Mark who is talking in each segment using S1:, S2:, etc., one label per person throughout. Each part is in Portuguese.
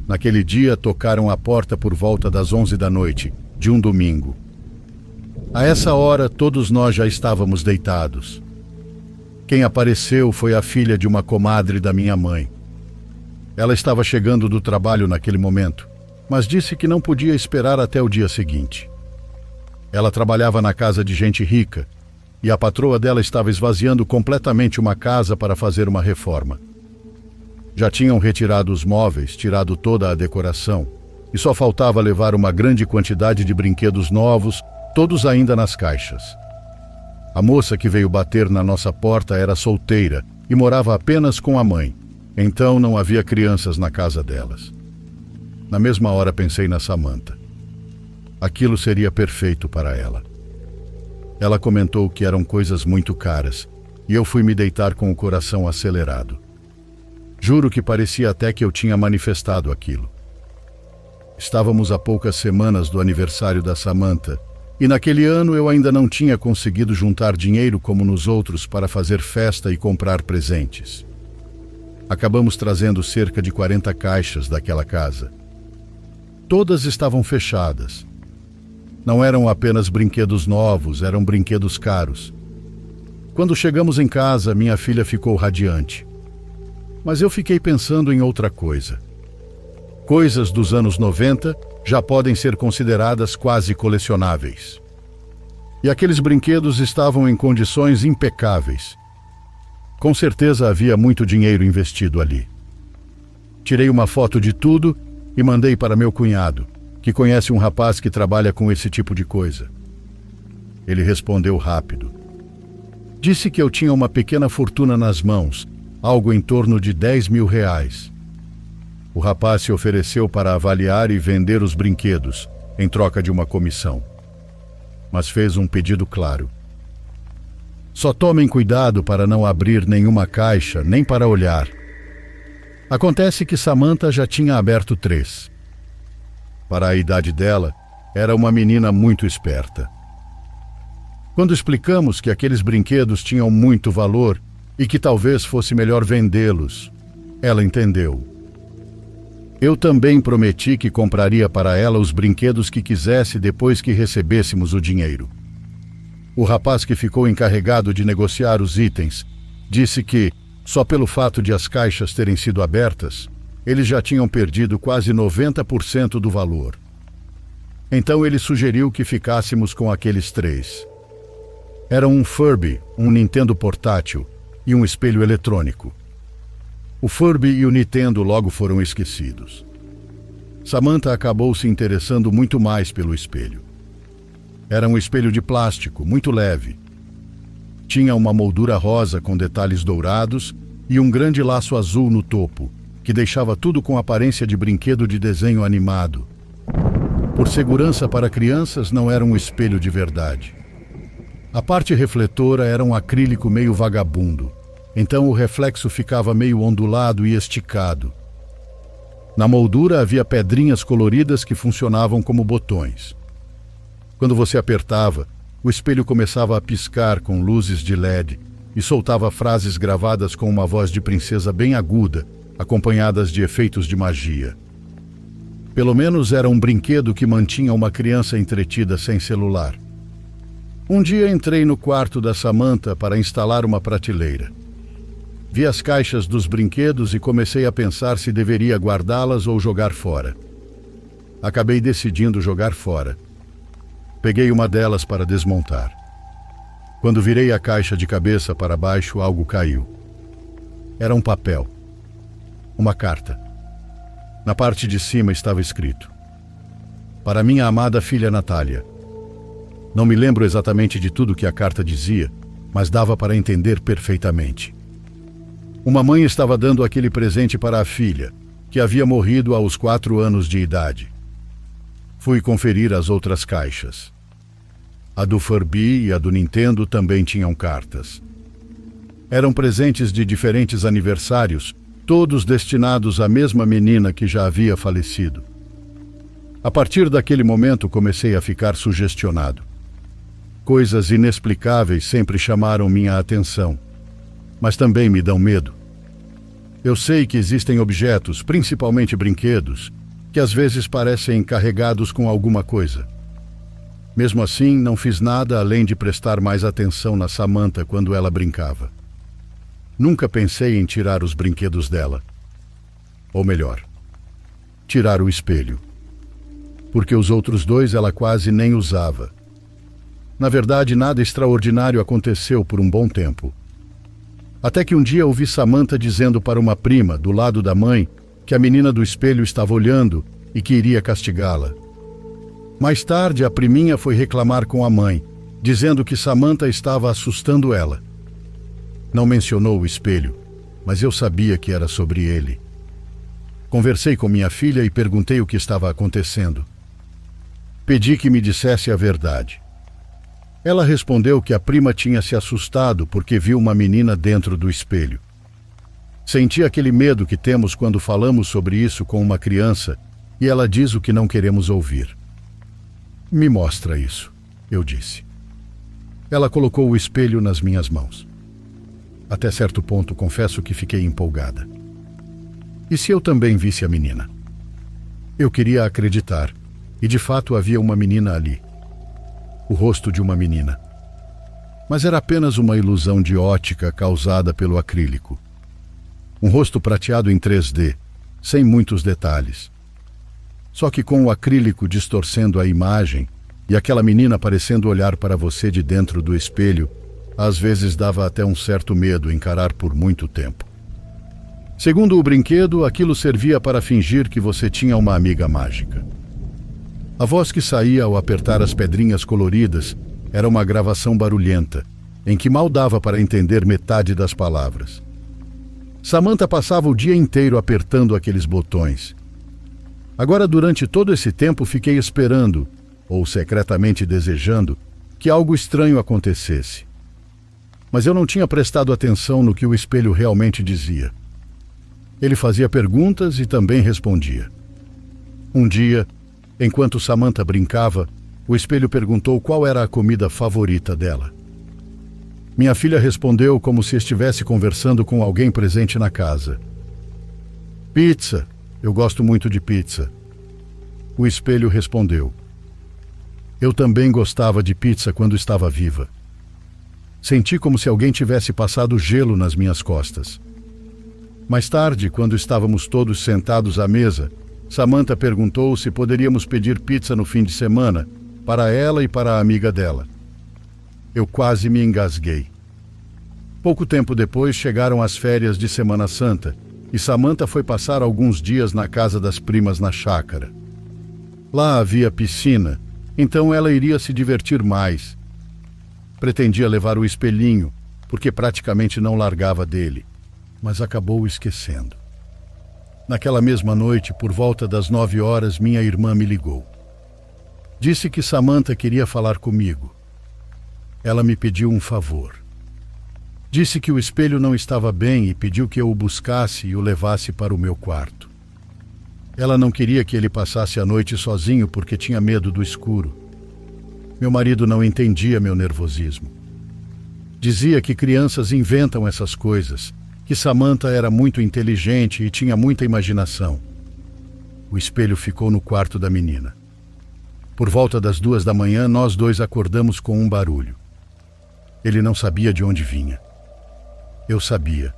S1: Naquele dia tocaram à porta por volta das 11 da noite, de um domingo. A essa hora todos nós já estávamos deitados. Quem apareceu foi a filha de uma comadre da minha mãe. Ela estava chegando do trabalho naquele momento, mas disse que não podia esperar até o dia seguinte. Ela trabalhava na casa de gente rica, e a patroa dela estava esvaziando completamente uma casa para fazer uma reforma. Já tinham retirado os móveis, tirado toda a decoração, e só faltava levar uma grande quantidade de brinquedos novos, todos ainda nas caixas. A moça que veio bater na nossa porta era solteira e morava apenas com a mãe, então não havia crianças na casa delas. Na mesma hora pensei na Samantha. Aquilo seria perfeito para ela. Ela comentou que eram coisas muito caras, e eu fui me deitar com o coração acelerado. Juro que parecia até que eu tinha manifestado aquilo. Estávamos a poucas semanas do aniversário da Samantha, e naquele ano eu ainda não tinha conseguido juntar dinheiro como nos outros para fazer festa e comprar presentes. Acabamos trazendo cerca de 40 caixas daquela casa. Todas estavam fechadas. Não eram apenas brinquedos novos, eram brinquedos caros. Quando chegamos em casa, minha filha ficou radiante. Mas eu fiquei pensando em outra coisa. Coisas dos anos 90 já podem ser consideradas quase colecionáveis. E aqueles brinquedos estavam em condições impecáveis. Com certeza havia muito dinheiro investido ali. Tirei uma foto de tudo e mandei para meu cunhado, que conhece um rapaz que trabalha com esse tipo de coisa. Ele respondeu rápido. Disse que eu tinha uma pequena fortuna nas mãos, algo em torno de R$10.000. O rapaz se ofereceu para avaliar e vender os brinquedos, em troca de uma comissão. Mas fez um pedido claro. Só tomem cuidado para não abrir nenhuma caixa, nem para olhar. Acontece que Samantha já tinha aberto 3. Para a idade dela, era uma menina muito esperta. Quando explicamos que aqueles brinquedos tinham muito valor e que talvez fosse melhor vendê-los, ela entendeu. Eu também prometi que compraria para ela os brinquedos que quisesse depois que recebêssemos o dinheiro. O rapaz que ficou encarregado de negociar os itens disse que, só pelo fato de as caixas terem sido abertas, eles já tinham perdido quase 90% do valor. Então ele sugeriu que ficássemos com aqueles 3. Eram um Furby, um Nintendo portátil e um espelho eletrônico. O Furby e o Nintendo logo foram esquecidos. Samantha acabou se interessando muito mais pelo espelho. Era um espelho de plástico, muito leve. Tinha uma moldura rosa com detalhes dourados e um grande laço azul no topo, que deixava tudo com aparência de brinquedo de desenho animado. Por segurança para crianças, não era um espelho de verdade. A parte refletora era um acrílico meio vagabundo, então o reflexo ficava meio ondulado e esticado. Na moldura havia pedrinhas coloridas que funcionavam como botões. Quando você apertava, o espelho começava a piscar com luzes de LED e soltava frases gravadas com uma voz de princesa bem aguda, acompanhadas de efeitos de magia. Pelo menos era um brinquedo que mantinha uma criança entretida sem celular. Um dia entrei no quarto da Samantha para instalar uma prateleira. Vi as caixas dos brinquedos e comecei a pensar se deveria guardá-las ou jogar fora. Acabei decidindo jogar fora. Peguei uma delas para desmontar. Quando virei a caixa de cabeça para baixo, algo caiu. Era um papel. Uma carta. Na parte de cima estava escrito: para minha amada filha Natália. Não me lembro exatamente de tudo que a carta dizia, mas dava para entender perfeitamente. Uma mãe estava dando aquele presente para a filha, que havia morrido aos 4 anos de idade. Fui conferir as outras caixas. A do Furby e a do Nintendo também tinham cartas. Eram presentes de diferentes aniversários, todos destinados à mesma menina que já havia falecido. A partir daquele momento comecei a ficar sugestionado. Coisas inexplicáveis sempre chamaram minha atenção, mas também me dão medo. Eu sei que existem objetos, principalmente brinquedos, que às vezes parecem carregados com alguma coisa. Mesmo assim, não fiz nada além de prestar mais atenção na Samantha quando ela brincava. Nunca pensei em tirar os brinquedos dela. Ou melhor, tirar o espelho. Porque os outros dois ela quase nem usava. Na verdade, nada extraordinário aconteceu por um bom tempo. Até que um dia ouvi Samantha dizendo para uma prima, do lado da mãe, que a menina do espelho estava olhando e que iria castigá-la. Mais tarde, a priminha foi reclamar com a mãe, dizendo que Samantha estava assustando ela. Não mencionou o espelho, mas eu sabia que era sobre ele. Conversei com minha filha e perguntei o que estava acontecendo. Pedi que me dissesse a verdade. Ela respondeu que a prima tinha se assustado porque viu uma menina dentro do espelho. Senti aquele medo que temos quando falamos sobre isso com uma criança e ela diz o que não queremos ouvir. Me mostra isso, eu disse. Ela colocou o espelho nas minhas mãos. Até certo ponto, confesso que fiquei empolgada. E se eu também visse a menina? Eu queria acreditar, e de fato havia uma menina ali. O rosto de uma menina. Mas era apenas uma ilusão de ótica causada pelo acrílico. Um rosto prateado em 3D, sem muitos detalhes. Só que com o acrílico distorcendo a imagem e aquela menina parecendo olhar para você de dentro do espelho, às vezes dava até um certo medo encarar por muito tempo. Segundo o brinquedo, aquilo servia para fingir que você tinha uma amiga mágica. A voz que saía ao apertar as pedrinhas coloridas era uma gravação barulhenta, em que mal dava para entender metade das palavras. Samantha passava o dia inteiro apertando aqueles botões. Agora, durante todo esse tempo, fiquei esperando, ou secretamente desejando, que algo estranho acontecesse. Mas eu não tinha prestado atenção no que o espelho realmente dizia. Ele fazia perguntas e também respondia. Um dia, enquanto Samantha brincava, o espelho perguntou qual era a comida favorita dela. Minha filha respondeu como se estivesse conversando com alguém presente na casa. Pizza. Eu gosto muito de pizza. O espelho respondeu. Eu também gostava de pizza quando estava viva. Senti como se alguém tivesse passado gelo nas minhas costas. Mais tarde, quando estávamos todos sentados à mesa, Samantha perguntou se poderíamos pedir pizza no fim de semana, para ela e para a amiga dela. Eu quase me engasguei. Pouco tempo depois chegaram as férias de Semana Santa e Samantha foi passar alguns dias na casa das primas na chácara. Lá havia piscina, então ela iria se divertir mais. Pretendia levar o espelhinho, porque praticamente não largava dele, mas acabou esquecendo. Naquela mesma noite, por volta das 9 horas, minha irmã me ligou. Disse que Samantha queria falar comigo. Ela me pediu um favor. Disse que o espelho não estava bem e pediu que eu o buscasse e o levasse para o meu quarto. Ela não queria que ele passasse a noite sozinho porque tinha medo do escuro. Meu marido não entendia meu nervosismo. Dizia que crianças inventam essas coisas, que Samantha era muito inteligente e tinha muita imaginação. O espelho ficou no quarto da menina. Por volta das 2 da manhã, nós dois acordamos com um barulho. Ele não sabia de onde vinha. Eu sabia.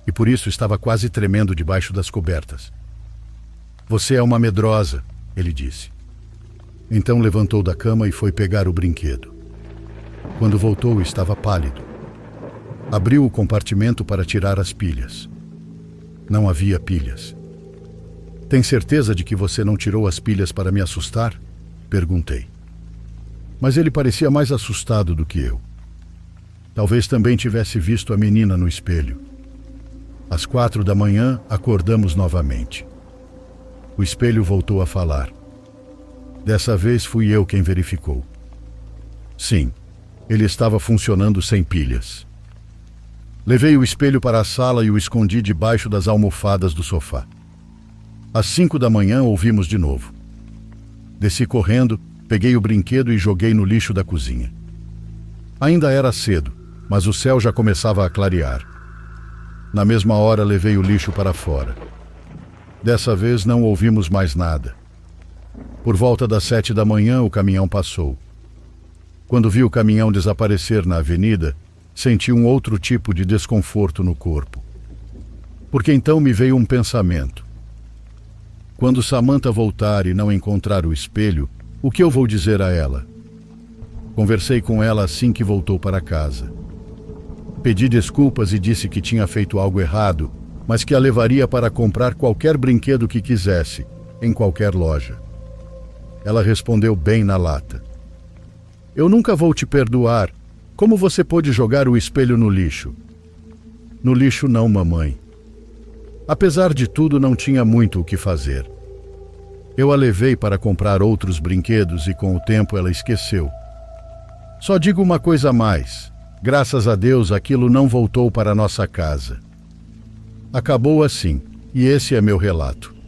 S1: E por isso estava quase tremendo debaixo das cobertas. Você é uma medrosa, ele disse. Então levantou da cama e foi pegar o brinquedo. Quando voltou, estava pálido. Abriu o compartimento para tirar as pilhas. Não havia pilhas. Tem certeza de que você não tirou as pilhas para me assustar? Perguntei. Mas ele parecia mais assustado do que eu. Talvez também tivesse visto a menina no espelho. Às 4 da manhã, acordamos novamente. O espelho voltou a falar. Dessa vez fui eu quem verificou. Sim, ele estava funcionando sem pilhas. Levei o espelho para a sala e o escondi debaixo das almofadas do sofá. Às 5 da manhã ouvimos de novo. Desci correndo, peguei o brinquedo e joguei no lixo da cozinha. Ainda era cedo, mas o céu já começava a clarear. Na mesma hora levei o lixo para fora. Dessa vez não ouvimos mais nada. Por volta das 7 da manhã o caminhão passou. Quando vi o caminhão desaparecer na avenida, senti um outro tipo de desconforto no corpo. Porque então me veio um pensamento. Quando Samantha voltar e não encontrar o espelho, o que eu vou dizer a ela? Conversei com ela assim que voltou para casa. Pedi desculpas e disse que tinha feito algo errado, mas que a levaria para comprar qualquer brinquedo que quisesse, em qualquer loja. Ela respondeu bem na lata. Eu nunca vou te perdoar. Como você pôde jogar o espelho no lixo? No lixo não, mamãe. Apesar de tudo, não tinha muito o que fazer. Eu a levei para comprar outros brinquedos e com o tempo ela esqueceu. Só digo uma coisa a mais. Graças a Deus, aquilo não voltou para nossa casa. Acabou assim, e esse é meu relato.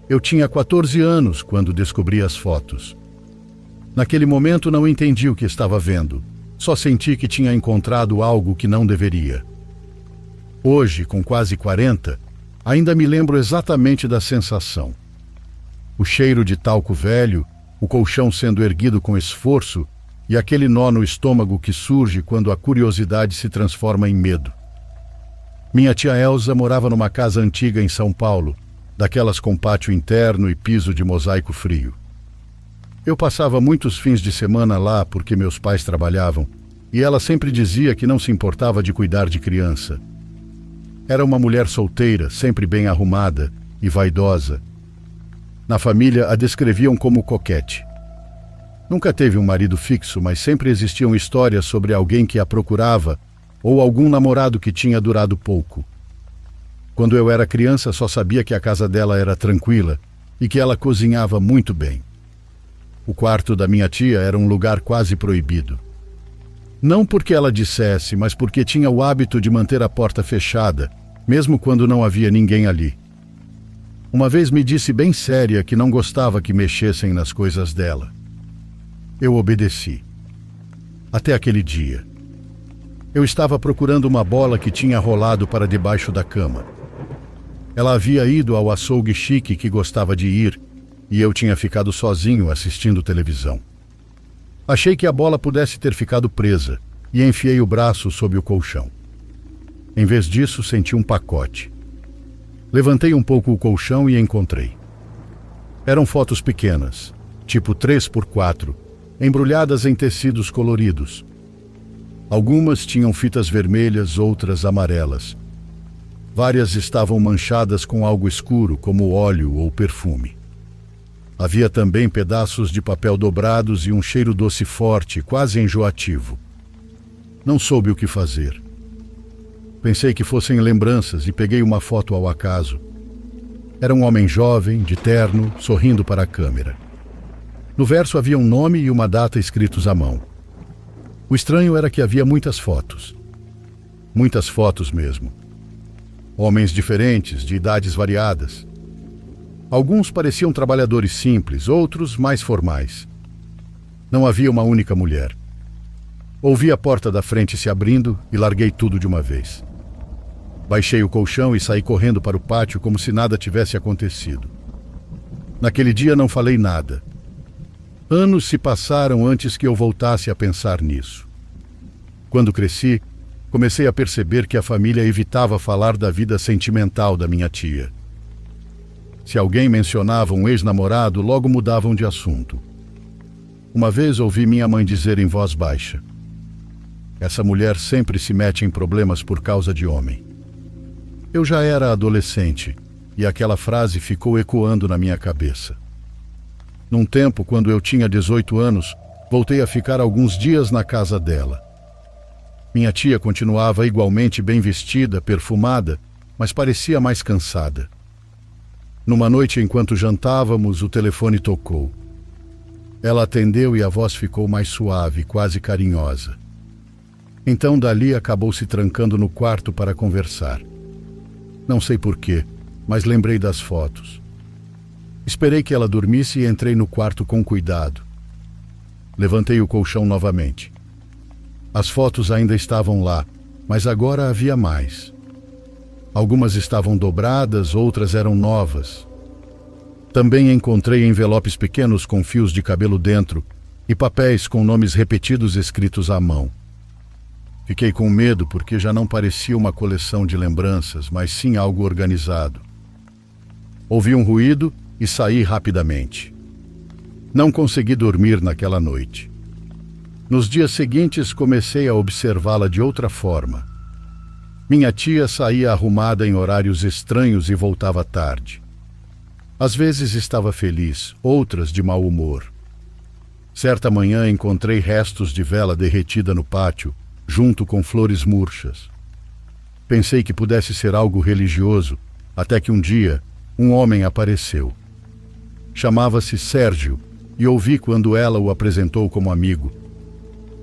S1: Eu tinha 14 anos quando descobri as fotos. Naquele momento não entendi o que estava vendo. Só senti que tinha encontrado algo que não deveria. Hoje, com quase 40, ainda me lembro exatamente da sensação. O cheiro de talco velho, o colchão sendo erguido com esforço e aquele nó no estômago que surge quando a curiosidade se transforma em medo. Minha tia Elza morava numa casa antiga em São Paulo, daquelas com pátio interno e piso de mosaico frio. Eu passava muitos fins de semana lá porque meus pais trabalhavam, e ela sempre dizia que não se importava de cuidar de criança. Era uma mulher solteira, sempre bem arrumada e vaidosa. Na família a descreviam como coquete. Nunca teve um marido fixo, mas sempre existiam histórias sobre alguém que a procurava ou algum namorado que tinha durado pouco. Quando eu era criança, só sabia que a casa dela era tranquila e que ela cozinhava muito bem. O quarto da minha tia era um lugar quase proibido. Não porque ela dissesse, mas porque tinha o hábito de manter a porta fechada, mesmo quando não havia ninguém ali. Uma vez me disse bem séria que não gostava que mexessem nas coisas dela. Eu obedeci. Até aquele dia. Eu estava procurando uma bola que tinha rolado para debaixo da cama. Ela havia ido ao açougue chique que gostava de ir e eu tinha ficado sozinho assistindo televisão. Achei que a bola pudesse ter ficado presa e enfiei o braço sob o colchão. Em vez disso, senti um pacote. Levantei um pouco o colchão e encontrei. Eram fotos pequenas, tipo 3x4, embrulhadas em tecidos coloridos. Algumas tinham fitas vermelhas, outras amarelas. Várias estavam manchadas com algo escuro, como óleo ou perfume. Havia também pedaços de papel dobrados e um cheiro doce forte, quase enjoativo. Não soube o que fazer. Pensei que fossem lembranças e peguei uma foto ao acaso. Era um homem jovem, de terno, sorrindo para a câmera. No verso havia um nome e uma data escritos à mão. O estranho era que havia muitas fotos. Muitas fotos mesmo. Homens diferentes, de idades variadas. Alguns pareciam trabalhadores simples, outros mais formais. Não havia uma única mulher. Ouvi a porta da frente se abrindo e larguei tudo de uma vez. Baixei o colchão e saí correndo para o pátio como se nada tivesse acontecido. Naquele dia não falei nada. Anos se passaram antes que eu voltasse a pensar nisso. Quando cresci, comecei a perceber que a família evitava falar da vida sentimental da minha tia. Se alguém mencionava um ex-namorado, logo mudavam de assunto. Uma vez ouvi minha mãe dizer em voz baixa: "Essa mulher sempre se mete em problemas por causa de homem." Eu já era adolescente e aquela frase ficou ecoando na minha cabeça. Num tempo, quando eu tinha 18 anos, voltei a ficar alguns dias na casa dela. Minha tia continuava igualmente bem vestida, perfumada, mas parecia mais cansada. Numa noite, enquanto jantávamos, o telefone tocou. Ela atendeu e a voz ficou mais suave, quase carinhosa. Então, dali, acabou se trancando no quarto para conversar. Não sei porquê, mas lembrei das fotos. Esperei que ela dormisse e entrei no quarto com cuidado. Levantei o colchão novamente. As fotos ainda estavam lá, mas agora havia mais. Algumas estavam dobradas, outras eram novas. Também encontrei envelopes pequenos com fios de cabelo dentro e papéis com nomes repetidos escritos à mão. Fiquei com medo porque já não parecia uma coleção de lembranças, mas sim algo organizado. Ouvi um ruído e saí rapidamente. Não consegui dormir naquela noite. Nos dias seguintes comecei a observá-la de outra forma. Minha tia saía arrumada em horários estranhos e voltava tarde. Às vezes estava feliz, outras de mau humor. Certa manhã encontrei restos de vela derretida no pátio, junto com flores murchas. Pensei que pudesse ser algo religioso, até que um dia um homem apareceu. Chamava-se Sérgio e ouvi quando ela o apresentou como amigo.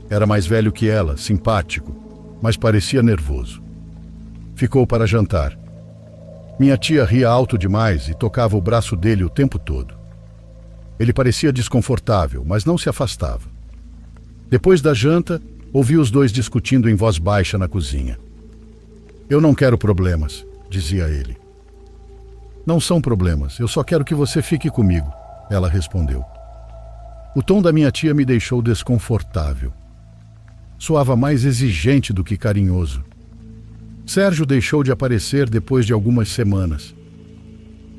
S1: Era mais velho que ela, simpático, mas parecia nervoso. Ficou para jantar. Minha tia ria alto demais e tocava o braço dele o tempo todo. Ele parecia desconfortável, mas não se afastava. Depois da janta, ouvi os dois discutindo em voz baixa na cozinha. Eu não quero problemas, dizia ele. Não são problemas, eu só quero que você fique comigo, ela respondeu. O tom da minha tia me deixou desconfortável. Soava mais exigente do que carinhoso. Sérgio deixou de aparecer depois de algumas semanas.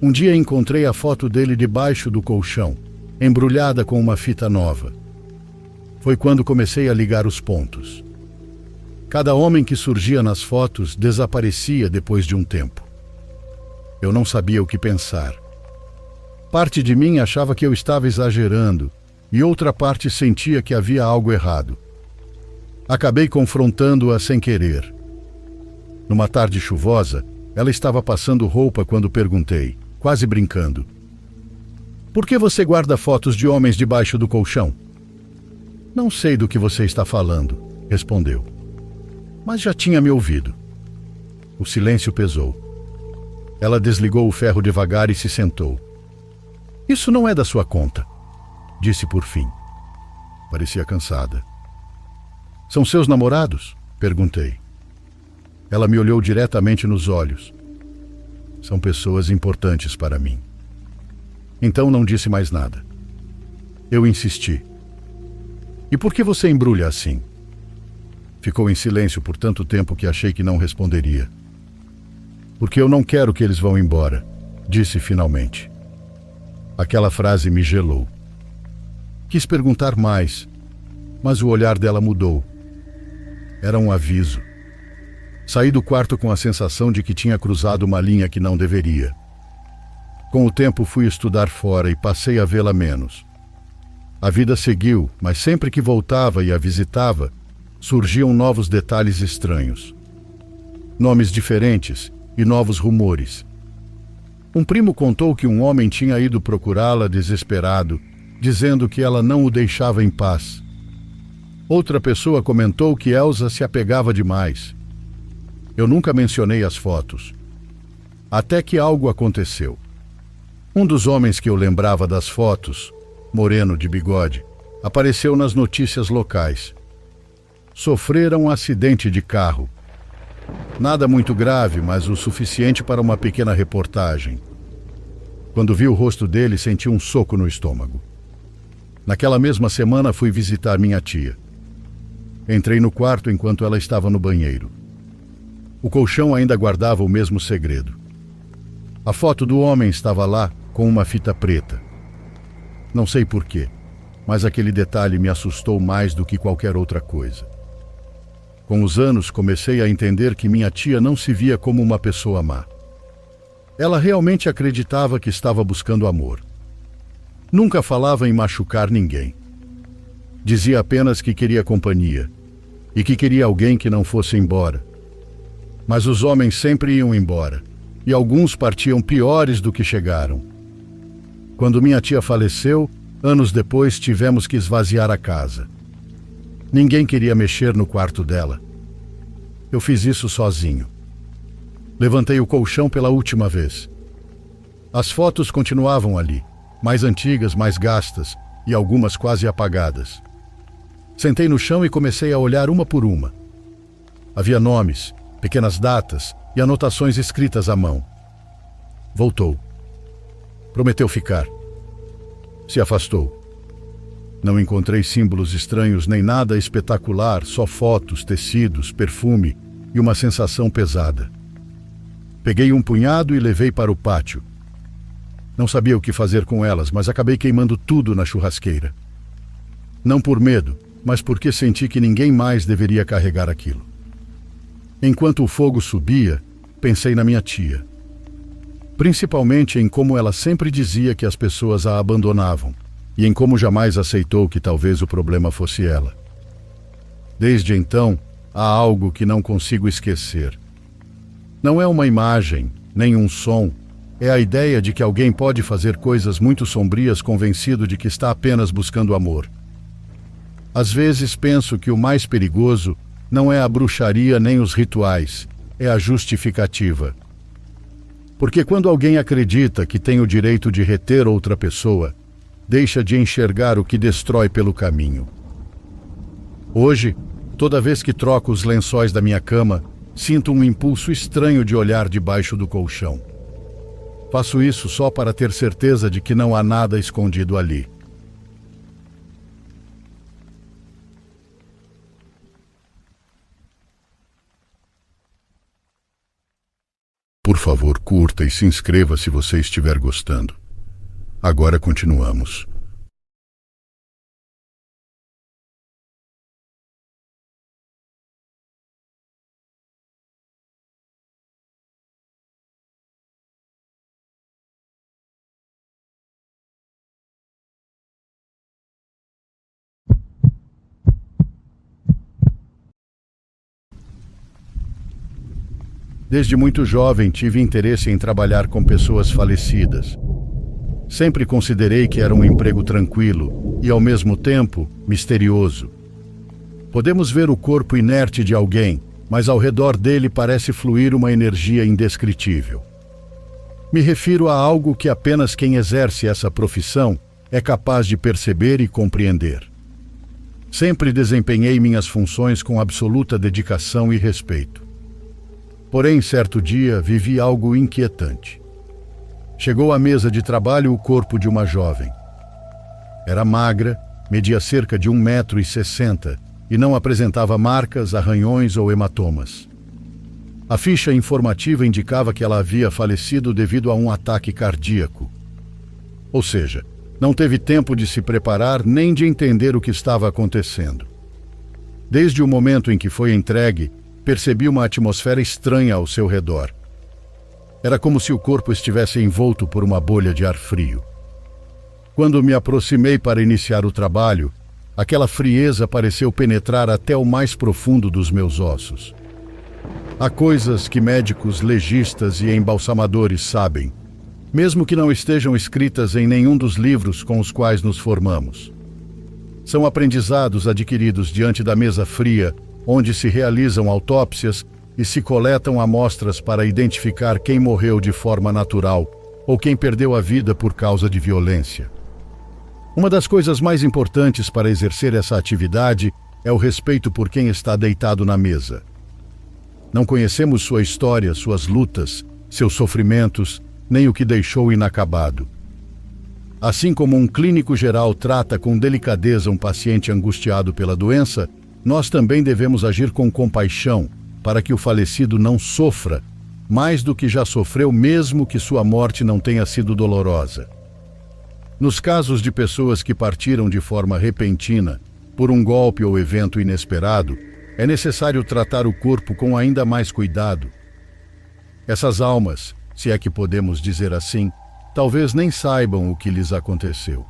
S1: Um dia encontrei a foto dele debaixo do colchão, embrulhada com uma fita nova. Foi quando comecei a ligar os pontos. Cada homem que surgia nas fotos desaparecia depois de um tempo. Eu não sabia o que pensar. Parte de mim achava que eu estava exagerando e outra parte sentia que havia algo errado. Acabei confrontando-a sem querer. Numa tarde chuvosa, ela estava passando roupa quando perguntei, quase brincando: "Por que você guarda fotos de homens debaixo do colchão?" "Não sei do que você está falando", respondeu. Mas já tinha me ouvido. O silêncio pesou. Ela desligou o ferro devagar e se sentou. "Isso não é da sua conta", disse por fim. Parecia cansada. "São seus namorados?" perguntei. Ela me olhou diretamente nos olhos. "São pessoas importantes para mim." Então não disse mais nada. Eu insisti. "E por que você embrulha assim?" Ficou em silêncio por tanto tempo que achei que não responderia. "Porque eu não quero que eles vão embora", disse finalmente. Aquela frase me gelou. Quis perguntar mais, mas o olhar dela mudou. Era um aviso. Saí do quarto com a sensação de que tinha cruzado uma linha que não deveria. Com o tempo fui estudar fora e passei a vê-la menos. A vida seguiu, mas sempre que voltava e a visitava, surgiam novos detalhes estranhos. Nomes diferentes e novos rumores. Um primo contou que um homem tinha ido procurá-la desesperado, dizendo que ela não o deixava em paz. Outra pessoa comentou que Elsa se apegava demais. Eu nunca mencionei as fotos. Até que algo aconteceu. Um dos homens que eu lembrava das fotos, moreno de bigode, apareceu nas notícias locais. Sofrera um acidente de carro. Nada muito grave, mas o suficiente para uma pequena reportagem. Quando vi o rosto dele, senti um soco no estômago. Naquela mesma semana fui visitar minha tia. Entrei no quarto enquanto ela estava no banheiro. O colchão ainda guardava o mesmo segredo. A foto do homem estava lá com uma fita preta. Não sei porquê, mas aquele detalhe me assustou mais do que qualquer outra coisa. Com os anos, comecei a entender que minha tia não se via como uma pessoa má. Ela realmente acreditava que estava buscando amor. Nunca falava em machucar ninguém. Dizia apenas que queria companhia. e que queria alguém que não fosse embora. Mas os homens sempre iam embora, e alguns partiam piores do que chegaram. Quando minha tia faleceu, anos depois tivemos que esvaziar a casa. Ninguém queria mexer no quarto dela. Eu fiz isso sozinho. Levantei o colchão pela última vez. As fotos continuavam ali, mais antigas, mais gastas, e algumas quase apagadas. Sentei no chão e comecei a olhar uma por uma. Havia nomes, pequenas datas e anotações escritas à mão. Voltou. Prometeu ficar. Se afastou. Não encontrei símbolos estranhos nem nada espetacular, só fotos, tecidos, perfume e uma sensação pesada. Peguei um punhado e levei para o pátio. Não sabia o que fazer com elas, mas acabei queimando tudo na churrasqueira. Não por medo, mas porque senti que ninguém mais deveria carregar aquilo. Enquanto o fogo subia, pensei na minha tia. Principalmente em como ela sempre dizia que as pessoas a abandonavam, e em como jamais aceitou que talvez o problema fosse ela. Desde então, há algo que não consigo esquecer. Não é uma imagem, nem um som, é a ideia de que alguém pode fazer coisas muito sombrias convencido de que está apenas buscando amor. Às vezes penso que o mais perigoso não é a bruxaria nem os rituais, é a justificativa. Porque quando alguém acredita que tem o direito de reter outra pessoa, deixa de enxergar o que destrói pelo caminho. Hoje, toda vez que troco os lençóis da minha cama, sinto um impulso estranho de olhar debaixo do colchão. Faço isso só para ter certeza de que não há nada escondido ali. Por favor, curta e se inscreva se você estiver gostando. Agora continuamos. Desde muito jovem tive interesse em trabalhar com pessoas falecidas. Sempre considerei que era um emprego tranquilo e, ao mesmo tempo, misterioso. Podemos ver o corpo inerte de alguém, mas ao redor dele parece fluir uma energia indescritível. Me refiro a algo que apenas quem exerce essa profissão é capaz de perceber e compreender. Sempre desempenhei minhas funções com absoluta dedicação e respeito. Porém, certo dia, vivi algo inquietante. Chegou à mesa de trabalho o corpo de uma jovem. Era magra, media cerca de 1,60 m e não apresentava marcas, arranhões ou hematomas. A ficha informativa indicava que ela havia falecido devido a um ataque cardíaco. Ou seja, não teve tempo de se preparar nem de entender o que estava acontecendo. Desde o momento em que foi entregue, percebi uma atmosfera estranha ao seu redor. Era como se o corpo estivesse envolto por uma bolha de ar frio. Quando me aproximei para iniciar o trabalho, aquela frieza pareceu penetrar até o mais profundo dos meus ossos. Há coisas que médicos, legistas e embalsamadores sabem, mesmo que não estejam escritas em nenhum dos livros com os quais nos formamos. São aprendizados adquiridos diante da mesa fria, onde se realizam autópsias e se coletam amostras para identificar quem morreu de forma natural ou quem perdeu a vida por causa de violência. Uma das coisas mais importantes para exercer essa atividade é o respeito por quem está deitado na mesa. Não conhecemos sua história, suas lutas, seus sofrimentos, nem o que deixou inacabado. Assim como um clínico geral trata com delicadeza um paciente angustiado pela doença, nós também devemos agir com compaixão para que o falecido não sofra mais do que já sofreu, mesmo que sua morte não tenha sido dolorosa. Nos casos de pessoas que partiram de forma repentina, por um golpe ou evento inesperado, é necessário tratar o corpo com ainda mais cuidado. Essas almas, se é que podemos dizer assim, talvez nem saibam o que lhes aconteceu.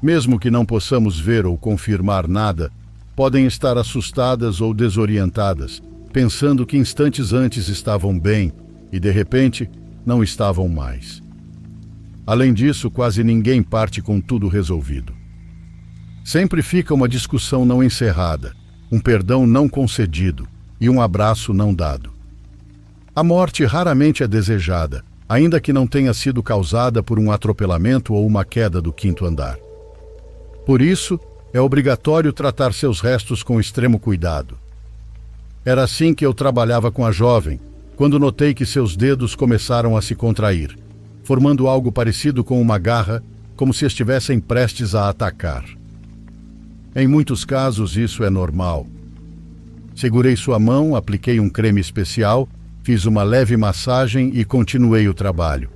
S1: Mesmo que não possamos ver ou confirmar nada, podem estar assustadas ou desorientadas, pensando que instantes antes estavam bem e, de repente, não estavam mais. Além disso, quase ninguém parte com tudo resolvido. Sempre fica uma discussão não encerrada, um perdão não concedido e um abraço não dado. A morte raramente é desejada, ainda que não tenha sido causada por um atropelamento ou uma queda do 5º andar. Por isso, é obrigatório tratar seus restos com extremo cuidado. Era assim que eu trabalhava com a jovem, quando notei que seus dedos começaram a se contrair, formando algo parecido com uma garra, como se estivessem prestes a atacar. Em muitos casos, isso é normal. Segurei sua mão, apliquei um creme especial, fiz uma leve massagem e continuei o trabalho.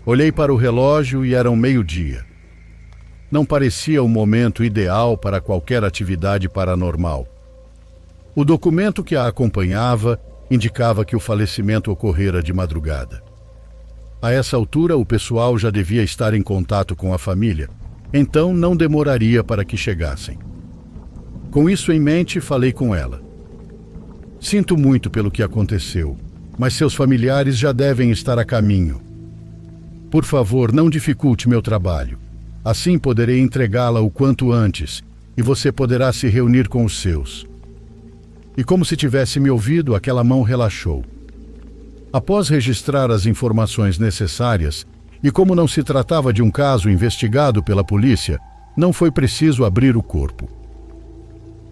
S1: Olhei para o relógio e era 12:00. Não parecia o momento ideal para qualquer atividade paranormal. O documento que a acompanhava indicava que o falecimento ocorrera de madrugada. A essa altura, o pessoal já devia estar em contato com a família, então não demoraria para que chegassem. Com isso em mente, falei com ela. Sinto muito pelo que aconteceu, mas seus familiares já devem estar a caminho. Por favor, não dificulte meu trabalho. Assim poderei entregá-la o quanto antes e você poderá se reunir com os seus. E como se tivesse me ouvido, aquela mão relaxou. Após registrar as informações necessárias, e como não se tratava de um caso investigado pela polícia, não foi preciso abrir o corpo.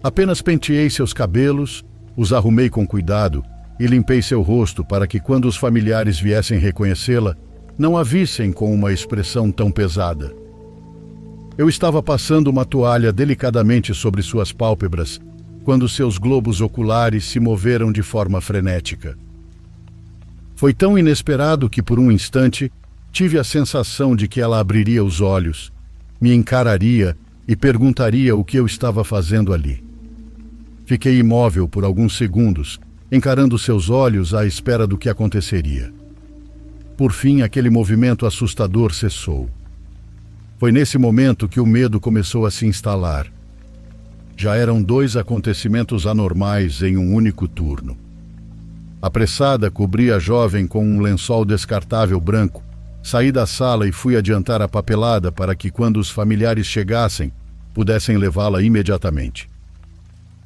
S1: Apenas penteei seus cabelos, os arrumei com cuidado e limpei seu rosto para que, quando os familiares viessem reconhecê-la, não a vissem com uma expressão tão pesada. Eu estava passando uma toalha delicadamente sobre suas pálpebras, quando seus globos oculares se moveram de forma frenética. Foi tão inesperado que, por um instante, tive a sensação de que ela abriria os olhos, me encararia e perguntaria o que eu estava fazendo ali. Fiquei imóvel por alguns segundos, encarando seus olhos à espera do que aconteceria. Por fim, aquele movimento assustador cessou. Foi nesse momento que o medo começou a se instalar. Já eram 2 acontecimentos anormais em um único turno. Apressada, cobri a jovem com um lençol descartável branco, saí da sala e fui adiantar a papelada para que, quando os familiares chegassem, pudessem levá-la imediatamente.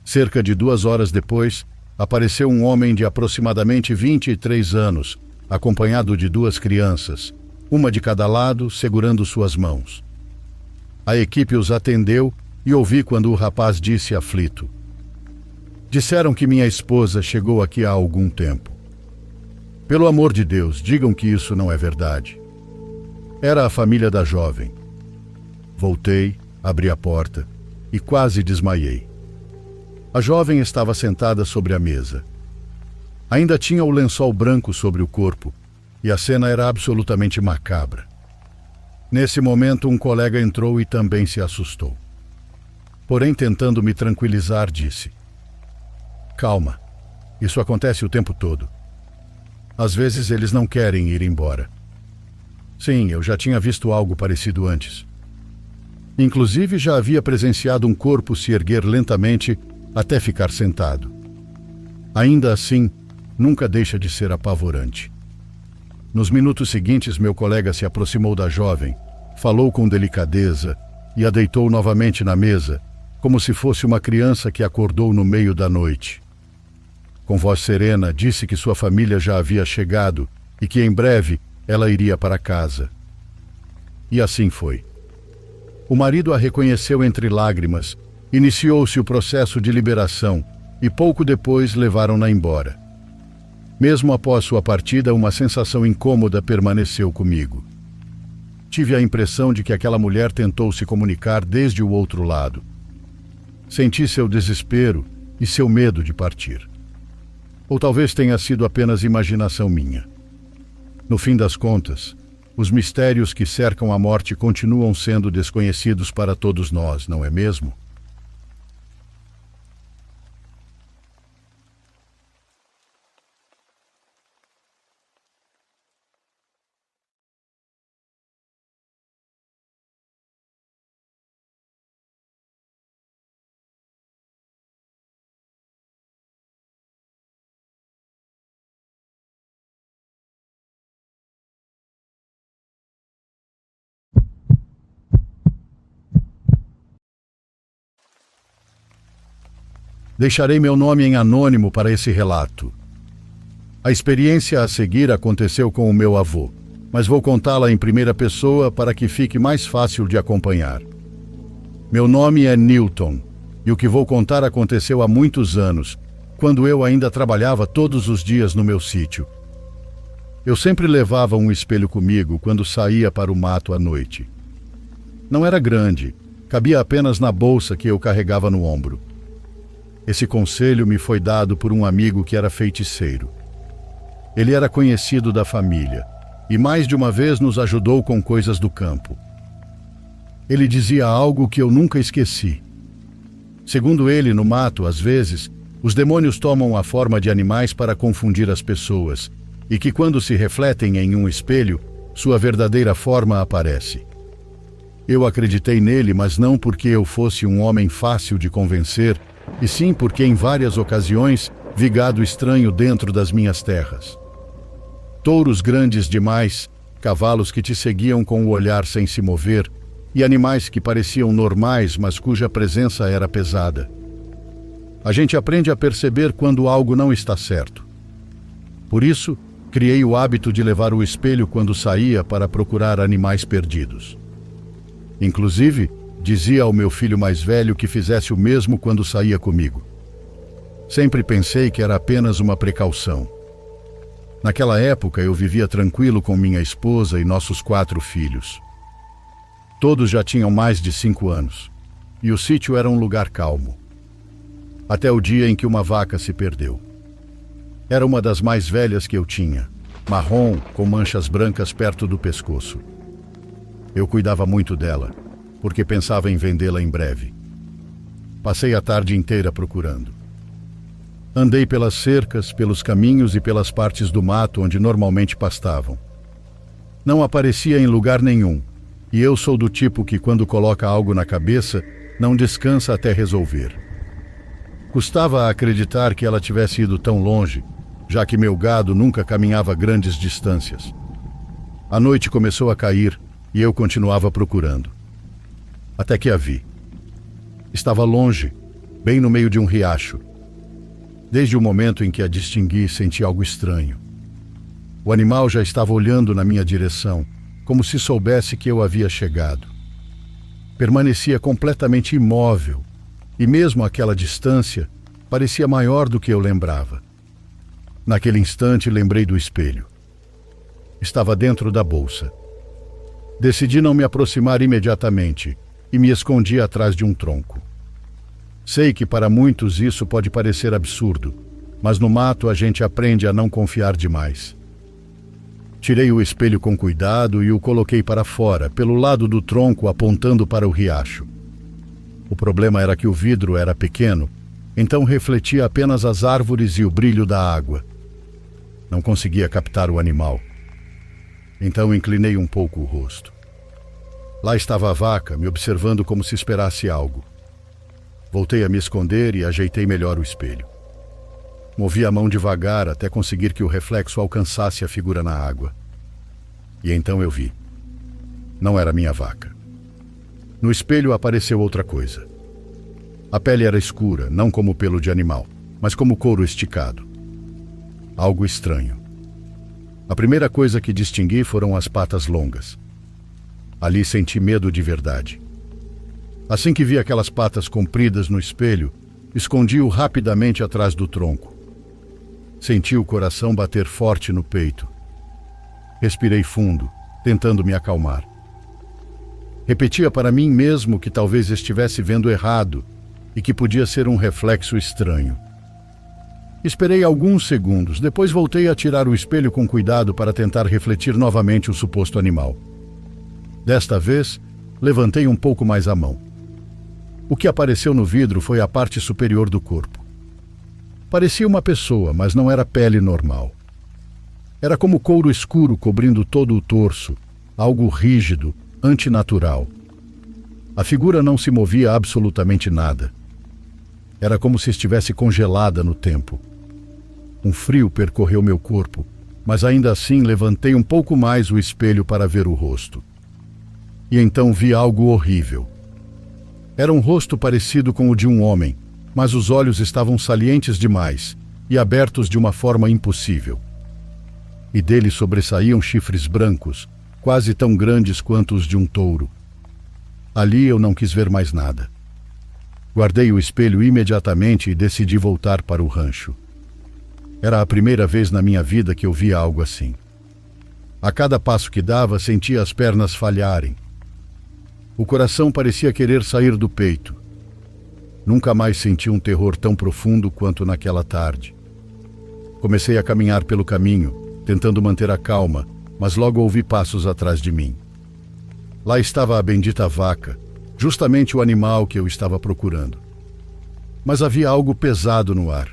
S1: Cerca de 2 horas depois, apareceu um homem de aproximadamente 23 anos, acompanhado de 2 crianças, uma de cada lado, segurando suas mãos. A equipe os atendeu e ouvi quando o rapaz disse aflito: "Disseram que minha esposa chegou aqui há algum tempo. Pelo amor de Deus, digam que isso não é verdade." Era a família da jovem. Voltei, abri a porta e quase desmaiei. A jovem estava sentada sobre a mesa. Ainda tinha o lençol branco sobre o corpo e a cena era absolutamente macabra. Nesse momento, um colega entrou e também se assustou. Porém, tentando me tranquilizar, disse: "Calma, isso acontece o tempo todo. Às vezes eles não querem ir embora." Sim, eu já tinha visto algo parecido antes. Inclusive, já havia presenciado um corpo se erguer lentamente até ficar sentado. Ainda assim, nunca deixa de ser apavorante. Nos minutos seguintes, meu colega se aproximou da jovem, falou com delicadeza e a deitou novamente na mesa, como se fosse uma criança que acordou no meio da noite. Com voz serena, disse que sua família já havia chegado e que em breve ela iria para casa. E assim foi. O marido a reconheceu entre lágrimas, iniciou-se o processo de liberação e pouco depois levaram-na embora. Mesmo após sua partida, uma sensação incômoda permaneceu comigo. Tive a impressão de que aquela mulher tentou se comunicar desde o outro lado. Senti seu desespero e seu medo de partir. Ou talvez tenha sido apenas imaginação minha. No fim das contas, os mistérios que cercam a morte continuam sendo desconhecidos para todos nós, não é mesmo? Deixarei meu nome em anônimo para esse relato. A experiência a seguir aconteceu com o meu avô, mas vou contá-la em primeira pessoa para que fique mais fácil de acompanhar. Meu nome é Newton, e o que vou contar aconteceu há muitos anos, quando eu ainda trabalhava todos os dias no meu sítio. Eu sempre levava um espelho comigo quando saía para o mato à noite. Não era grande, cabia apenas na bolsa que eu carregava no ombro. Esse conselho me foi dado por um amigo que era feiticeiro. Ele era conhecido da família e mais de uma vez nos ajudou com coisas do campo. Ele dizia algo que eu nunca esqueci. Segundo ele, no mato, às vezes, os demônios tomam a forma de animais para confundir as pessoas e que quando se refletem em um espelho, sua verdadeira forma aparece. Eu acreditei nele, mas não porque eu fosse um homem fácil de convencer, e sim porque em várias ocasiões vi gado estranho dentro das minhas terras. Touros grandes demais, cavalos que te seguiam com o olhar sem se mover, e animais que pareciam normais, mas cuja presença era pesada. A gente aprende a perceber quando algo não está certo. Por isso, criei o hábito de levar o espelho quando saía para procurar animais perdidos. Inclusive, dizia ao meu filho mais velho que fizesse o mesmo quando saía comigo. Sempre pensei que era apenas uma precaução. Naquela época, eu vivia tranquilo com minha esposa e nossos 4 filhos. Todos já tinham mais de 5 anos, e o sítio era um lugar calmo. Até o dia em que uma vaca se perdeu. Era uma das mais velhas que eu tinha, marrom, com manchas brancas perto do pescoço. Eu cuidava muito dela, porque pensava em vendê-la em breve. Passei a tarde inteira procurando. Andei pelas cercas, pelos caminhos e pelas partes do mato onde normalmente pastavam. Não aparecia em lugar nenhum, e eu sou do tipo que, quando coloca algo na cabeça, não descansa até resolver. Custava acreditar que ela tivesse ido tão longe, já que meu gado nunca caminhava grandes distâncias. A noite começou a cair e eu continuava procurando. Até que a vi. Estava longe, bem no meio de um riacho. Desde o momento em que a distingui, senti algo estranho. O animal já estava olhando na minha direção, como se soubesse que eu havia chegado. Permanecia completamente imóvel, e mesmo àquela distância, parecia maior do que eu lembrava. Naquele instante, lembrei do espelho. Estava dentro da bolsa. Decidi não me aproximar imediatamente e me escondi atrás de um tronco. Sei que para muitos isso pode parecer absurdo, mas no mato a gente aprende a não confiar demais. Tirei o espelho com cuidado e o coloquei para fora, pelo lado do tronco apontando para o riacho. O problema era que o vidro era pequeno, então refletia apenas as árvores e o brilho da água. Não conseguia captar o animal. Então inclinei um pouco o rosto. Lá estava a vaca, me observando como se esperasse algo. Voltei a me esconder e ajeitei melhor o espelho. Movi a mão devagar até conseguir que o reflexo alcançasse a figura na água. E então eu vi. Não era minha vaca. No espelho apareceu outra coisa. A pele era escura, não como pelo de animal, mas como couro esticado. Algo estranho. A primeira coisa que distingui foram as patas longas. Ali senti medo de verdade. Assim que vi aquelas patas compridas no espelho, escondi-o rapidamente atrás do tronco. Senti o coração bater forte no peito. Respirei fundo, tentando me acalmar. Repetia para mim mesmo que talvez estivesse vendo errado e que podia ser um reflexo estranho. Esperei alguns segundos, depois voltei a tirar o espelho com cuidado para tentar refletir novamente o suposto animal. Desta vez, levantei um pouco mais a mão. O que apareceu no vidro foi a parte superior do corpo. Parecia uma pessoa, mas não era pele normal. Era como couro escuro cobrindo todo o torso, algo rígido, antinatural. A figura não se movia absolutamente nada. Era como se estivesse congelada no tempo. Um frio percorreu meu corpo, mas ainda assim levantei um pouco mais o espelho para ver o rosto. E então vi algo horrível. Era um rosto parecido com o de um homem, mas os olhos estavam salientes demais e abertos de uma forma impossível. E dele sobressaíam chifres brancos, quase tão grandes quanto os de um touro. Ali eu não quis ver mais nada. Guardei o espelho imediatamente e decidi voltar para o rancho. Era a primeira vez na minha vida que eu via algo assim. A cada passo que dava, sentia as pernas falharem. O coração parecia querer sair do peito. Nunca mais senti um terror tão profundo quanto naquela tarde. Comecei a caminhar pelo caminho, tentando manter a calma, mas logo ouvi passos atrás de mim. Lá estava a bendita vaca, justamente o animal que eu estava procurando. Mas havia algo pesado no ar.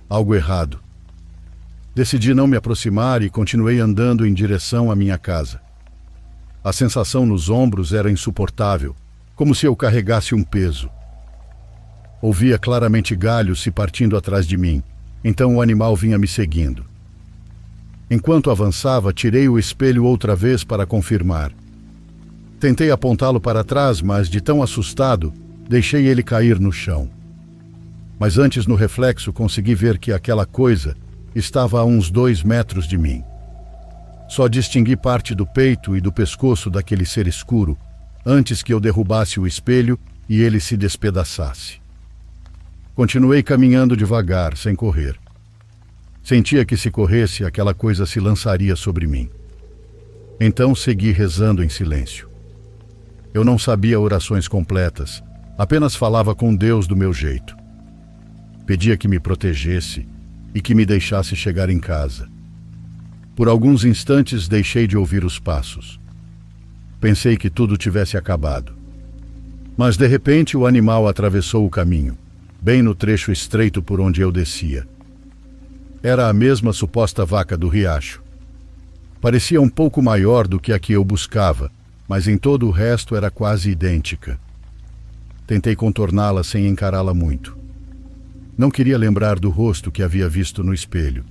S1: Algo errado. Decidi não me aproximar e continuei andando em direção à minha casa. A sensação nos ombros era insuportável, como se eu carregasse um peso. Ouvia claramente galhos se partindo atrás de mim, então o animal vinha me seguindo. Enquanto avançava, tirei o espelho outra vez para confirmar. Tentei apontá-lo para trás, mas de tão assustado, deixei ele cair no chão. Mas antes, no reflexo, consegui ver que aquela coisa estava a uns 2 metros de mim. Só distingui parte do peito e do pescoço daquele ser escuro, antes que eu derrubasse o espelho e ele se despedaçasse. Continuei caminhando devagar, sem correr. Sentia que se corresse, aquela coisa se lançaria sobre mim. Então segui rezando em silêncio. Eu não sabia orações completas, apenas falava com Deus do meu jeito. Pedia que me protegesse e que me deixasse chegar em casa. Por alguns instantes deixei de ouvir os passos. Pensei que tudo tivesse acabado. Mas de repente o animal atravessou o caminho, bem no trecho estreito por onde eu descia. Era a mesma suposta vaca do riacho. Parecia um pouco maior do que a que eu buscava, mas em todo o resto era quase idêntica. Tentei contorná-la sem encará-la muito. Não queria lembrar do rosto que havia visto no espelho.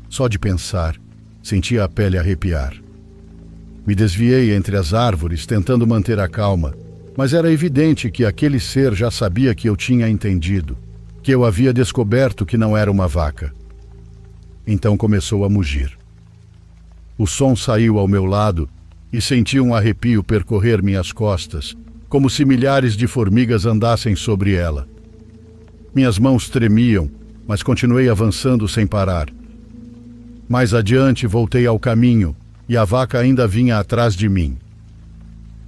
S1: Só de pensar, sentia a pele arrepiar. Me desviei entre as árvores, tentando manter a calma, mas era evidente que aquele ser já sabia que eu tinha entendido, que eu havia descoberto que não era uma vaca. Então começou a mugir. O som saiu ao meu lado e senti um arrepio percorrer minhas costas, como se milhares de formigas andassem sobre ela. Minhas mãos tremiam, mas continuei avançando sem parar. Mais adiante voltei ao caminho e a vaca ainda vinha atrás de mim.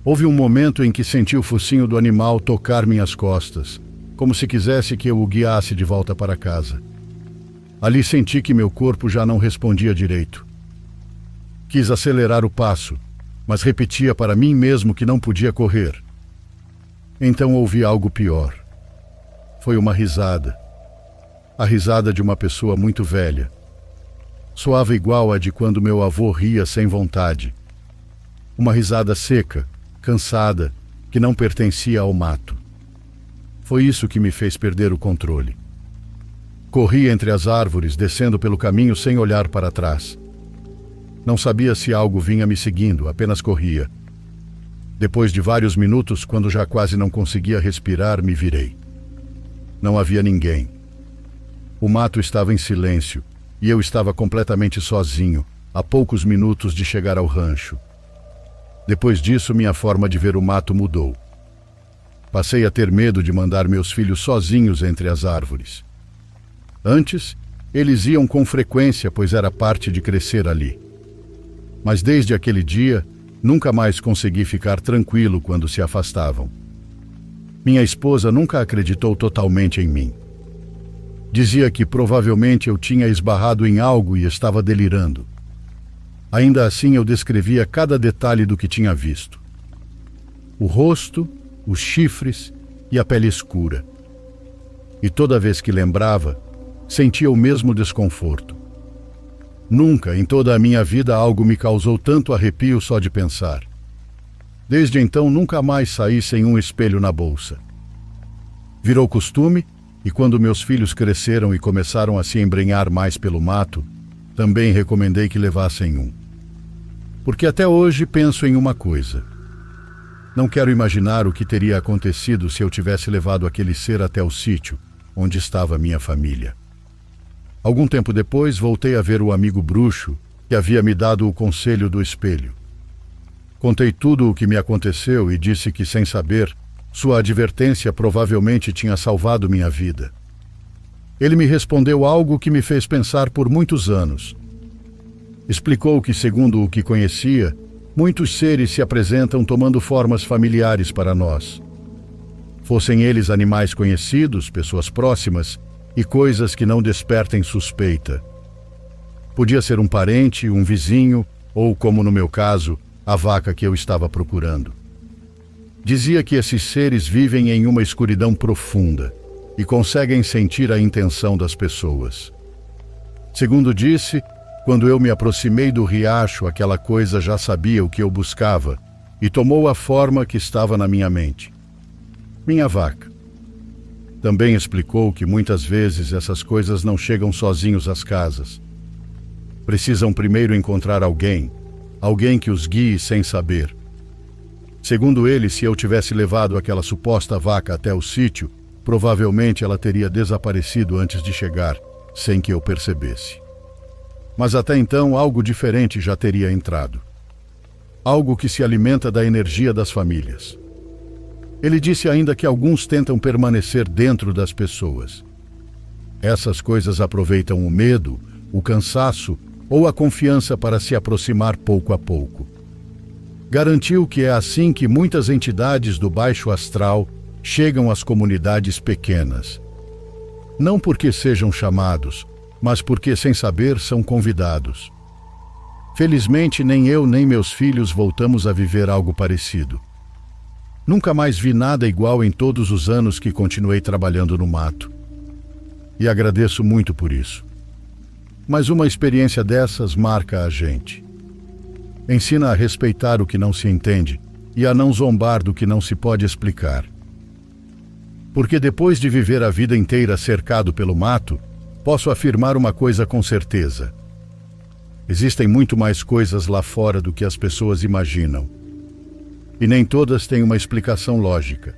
S1: Houve um momento em que senti o focinho do animal tocar minhas costas, como se quisesse que eu o guiasse de volta para casa. Ali senti que meu corpo já não respondia direito. Quis acelerar o passo, mas repetia para mim mesmo que não podia correr. Então ouvi algo pior. Foi uma risada. A risada de uma pessoa muito velha. Soava igual a de quando meu avô ria sem vontade. Uma risada seca, cansada, que não pertencia ao mato. Foi isso que me fez perder o controle. Corri entre as árvores, descendo pelo caminho sem olhar para trás. Não sabia se algo vinha me seguindo, apenas corria. Depois de vários minutos, quando já quase não conseguia respirar, me virei. Não havia ninguém. O mato estava em silêncio e eu estava completamente sozinho, a poucos minutos de chegar ao rancho. Depois disso, minha forma de ver o mato mudou. Passei a ter medo de mandar meus filhos sozinhos entre as árvores. Antes, eles iam com frequência, pois era parte de crescer ali. Mas desde aquele dia, nunca mais consegui ficar tranquilo quando se afastavam. Minha esposa nunca acreditou totalmente em mim. Dizia que provavelmente eu tinha esbarrado em algo e estava delirando. Ainda assim, eu descrevia cada detalhe do que tinha visto. O rosto, os chifres e a pele escura. E toda vez que lembrava, sentia o mesmo desconforto. Nunca, em toda a minha vida, algo me causou tanto arrepio só de pensar. Desde então, nunca mais saí sem um espelho na bolsa. Virou costume, e quando meus filhos cresceram e começaram a se embrenhar mais pelo mato, também recomendei que levassem um. Porque até hoje penso em uma coisa. Não quero imaginar o que teria acontecido se eu tivesse levado aquele ser até o sítio onde estava minha família. Algum tempo depois, voltei a ver o amigo bruxo que havia me dado o conselho do espelho. Contei tudo o que me aconteceu e disse que, sem saber, sua advertência provavelmente tinha salvado minha vida. Ele me respondeu algo que me fez pensar por muitos anos. Explicou que, segundo o que conhecia, muitos seres se apresentam tomando formas familiares para nós. Fossem eles animais conhecidos, pessoas próximas e coisas que não despertem suspeita. Podia ser um parente, um vizinho ou, como no meu caso, a vaca que eu estava procurando. Dizia que esses seres vivem em uma escuridão profunda e conseguem sentir a intenção das pessoas. Segundo disse, quando eu me aproximei do riacho, aquela coisa já sabia o que eu buscava e tomou a forma que estava na minha mente. Minha vaca. Também explicou que muitas vezes essas coisas não chegam sozinhos às casas. Precisam primeiro encontrar alguém que os guie sem saber. Segundo ele, se eu tivesse levado aquela suposta vaca até o sítio, provavelmente ela teria desaparecido antes de chegar, sem que eu percebesse. Mas até então algo diferente já teria entrado. Algo que se alimenta da energia das famílias. Ele disse ainda que alguns tentam permanecer dentro das pessoas. Essas coisas aproveitam o medo, o cansaço ou a confiança para se aproximar pouco a pouco. Garantiu que é assim que muitas entidades do baixo astral chegam às comunidades pequenas. Não porque sejam chamados, mas porque, sem saber, são convidados. Felizmente, nem eu nem meus filhos voltamos a viver algo parecido. Nunca mais vi nada igual em todos os anos que continuei trabalhando no mato. E agradeço muito por isso. Mas uma experiência dessas marca a gente. Ensina a respeitar o que não se entende e a não zombar do que não se pode explicar. Porque depois de viver a vida inteira cercado pelo mato, posso afirmar uma coisa com certeza. Existem muito mais coisas lá fora do que as pessoas imaginam. E nem todas têm uma explicação lógica.